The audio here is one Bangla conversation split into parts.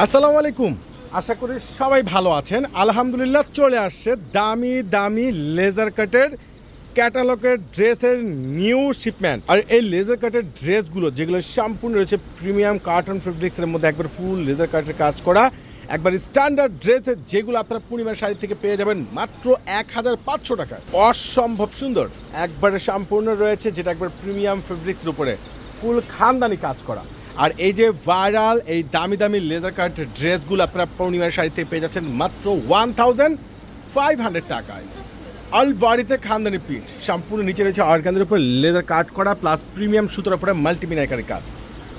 আসসালামু আলাইকুম। আশা করি সবাই ভালো আছেন। আলহামদুলিল্লাহ চলে আসছে দামি দামি লেজার কাটের ক্যাটালগের ড্রেসের নিউ শিপমেন্ট। আর এই লেজার কাটের ড্রেসগুলো যেগুলো সম্পূর্ণ রয়েছে প্রিমিয়াম কার্টন ফেব্রিক্সের মধ্যে একবার ফুল লেজার কাটের কাজ করা, একবার স্ট্যান্ডার্ড ড্রেসের যেগুলো আপনারা পূর্ণিমার শাড়ি থেকে পেয়ে যাবেন মাত্র 1500 টাকায়। অসম্ভব সুন্দর একবারে সম্পূর্ণ রয়েছে, যেটা একবার প্রিমিয়াম ফেব্রিক্সের উপরে ফুল খানদানি কাজ করা। আর এই যে ভাইরাল এই দামি দামি লেজার কাট ড্রেসগুলো আপনারা পূর্ণিমার শাড়ি থেকে পেয়ে যাচ্ছেন মাত্র 1500 টাকায়। অল বডিতে খানদানি প্রিন্ট, সম্পূর্ণ নিচে রয়েছে অর্গানদের উপর লেজার কাট করা প্লাস প্রিমিয়াম সুতোর উপরে মাল্টিমিনাইকারি কাজ।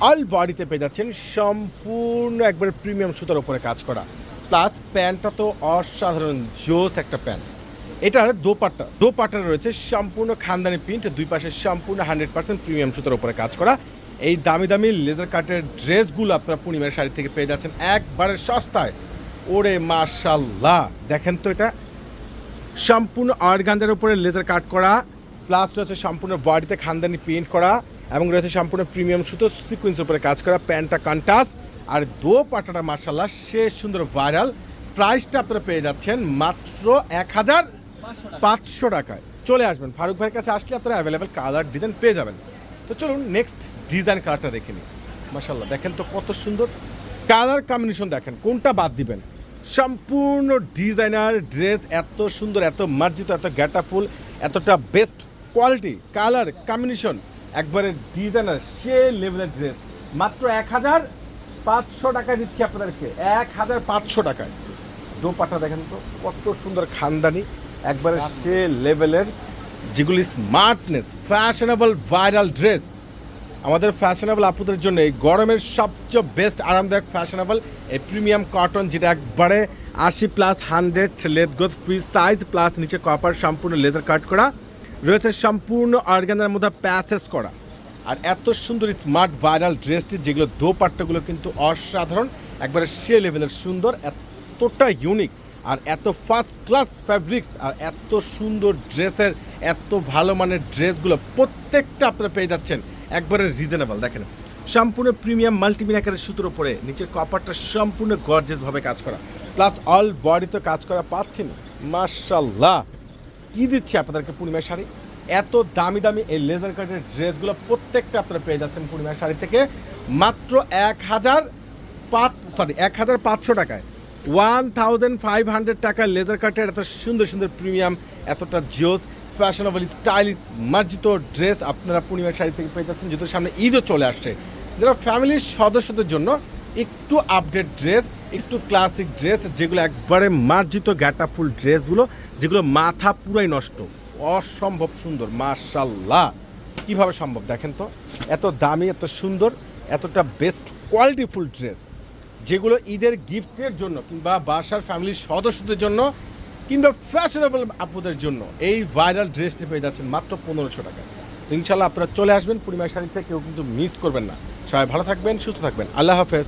অল বডিতে পেয়ে যাচ্ছেন সম্পূর্ণ একবার প্রিমিয়াম সুতোর উপরে কাজ করা, প্লাস প্যান্টটা তো অসাধারণ জোস একটা প্যান্ট। এটার দোপাট্টা রয়েছে সম্পূর্ণ খানদানি প্রিন্ট, দুই পাশে সম্পূর্ণ 100% প্রিমিয়াম সুতোর উপরে কাজ করা। এই দামি দামি লেজার কাটের ড্রেসগুলো আপনারা পূর্ণিমার শাড়ি থেকে পেয়ে যাচ্ছেন একবারে সস্তায়। ওরে মাশাল্লাহ, দেখেন তো এটা সম্পূর্ণ অর্গানজার উপরে লেজার কাট করা, প্লাস রয়েছে সম্পূর্ণ বডিতে খানদানি প্রিন্ট করা এবং রয়েছে সম্পূর্ণ প্রিমিয়াম সুতো সিকোয়েন্সের উপরে কাজ করা। প্যান্টটা কন্ট্রাস্ট আর দোপাট্টাটা মাশাল্লাহ সে সুন্দর ভাইরাল। প্রাইসটা আপনারা পেয়ে যাচ্ছেন মাত্র 1500 টাকায়। চলে আসবেন ফারুক ভাইয়ের কাছে, আসলে আপনারা অ্যাভেলেবেল কালার ডিজাইন পেয়ে যাবেন। তো চলুন নেক্সট ডিজাইন কালারটা দেখে নিই। মাশাল্লাহ দেখেন তো কত সুন্দর কালার কম্বিনেশন, দেখেন কোনটা বাদ দিবেন। সম্পূর্ণ ডিজাইনার ড্রেস, এত সুন্দর, এত মার্জিত, এত গ্যাটাফুল, এতটা বেস্ট কোয়ালিটি কালার কম্বিনেশন, একবারে ডিজাইনার সে লেভেলের ড্রেস মাত্র 1500 টাকায় দিচ্ছি আপনাদেরকে, 1500 টাকায়। দোপাট্টা দেখেন তো কত সুন্দর খানদানি, একবারে সে লেভেলের, যেগুলি স্মার্টনেস ফ্যাশনেবল ভাইরাল ড্রেস আমাদের ফ্যাশনেবল আপুদের জন্য এই গরমের সবচেয়ে বেস্ট আরামদায়ক ফ্যাশনেবল এই প্রিমিয়াম কটন, যেটা একবারে 80+100 লেথ গ্রোথ ফ্রি সাইজ প্লাস নিচে কপার সম্পূর্ণ লেজার কাট করা রয়েছে, সম্পূর্ণ অর্গানজার মধ্যে প্যাসেজ করা। আর এত সুন্দর স্মার্ট ভাইরাল ড্রেসটি, যেগুলো দোপাট্টাগুলো কিন্তু অসাধারণ, একবারে সে লেভেলের সুন্দর, এতটা ইউনিক আর এত ফার্স্ট ক্লাস ফ্যাব্রিক্স আর এত সুন্দর ড্রেসের এত ভালো মানের ড্রেসগুলো প্রত্যেকটা আপনারা পেয়ে যাচ্ছেন একবারে রিজনেবল। দেখেন সম্পূর্ণ প্রিমিয়াম মাল্টিমিনাকারের সুতোর উপরে নিচের কপারটা সম্পূর্ণ গর্জিয়াসভাবে কাজ করা, প্লাস অল বডিতে কাজ করা পাচ্ছেন। মাশাল্লাহ কী দিচ্ছে আপনাদেরকে পূর্ণিমার শাড়ি, এত দামি দামি এই লেজার কাটের ড্রেসগুলো প্রত্যেকটা আপনারা পেয়ে যাচ্ছেন পূর্ণিমার শাড়ি থেকে মাত্র 1500 টাকায়। 1500 টাকায় লেজার কাটের এত সুন্দর সুন্দর প্রিমিয়াম, এতটা জিওস ফ্যাশনেবল স্টাইলিশ মার্জিত ড্রেস আপনারা পূর্ণিমার শাড়ি থেকে পেয়ে যাচ্ছেন। যেহেতু সামনে ঈদও চলে আসছে, যারা ফ্যামিলির সদস্যদের জন্য একটু আপডেট ড্রেস, একটু ক্লাসিক ড্রেস, যেগুলো একবারে মার্জিত গ্যাটাফুল ড্রেসগুলো, যেগুলো মাথা পুরাই নষ্ট, অসম্ভব সুন্দর। মাশাল্লাহ কীভাবে সম্ভব দেখেন তো, এত দামি, এত সুন্দর, এতটা বেস্ট কোয়ালিটিফুল ড্রেস, যেগুলো ঈদের গিফটের জন্য কিংবা বাসার ফ্যামিলির সদস্যদের জন্য কিংবা ফ্যাশনেবল আপুদের জন্য এই ভাইরাল ড্রেসটি পেয়ে যাচ্ছেন মাত্র 1500 টাকায়। ইনশাল্লাহ আপনারা চলে আসবেন পূর্ণিমার শাড়ি থেকে, কেউ কিন্তু মিস করবেন না। সবাই ভালো থাকবেন, সুস্থ থাকবেন, আল্লাহ হাফেজ।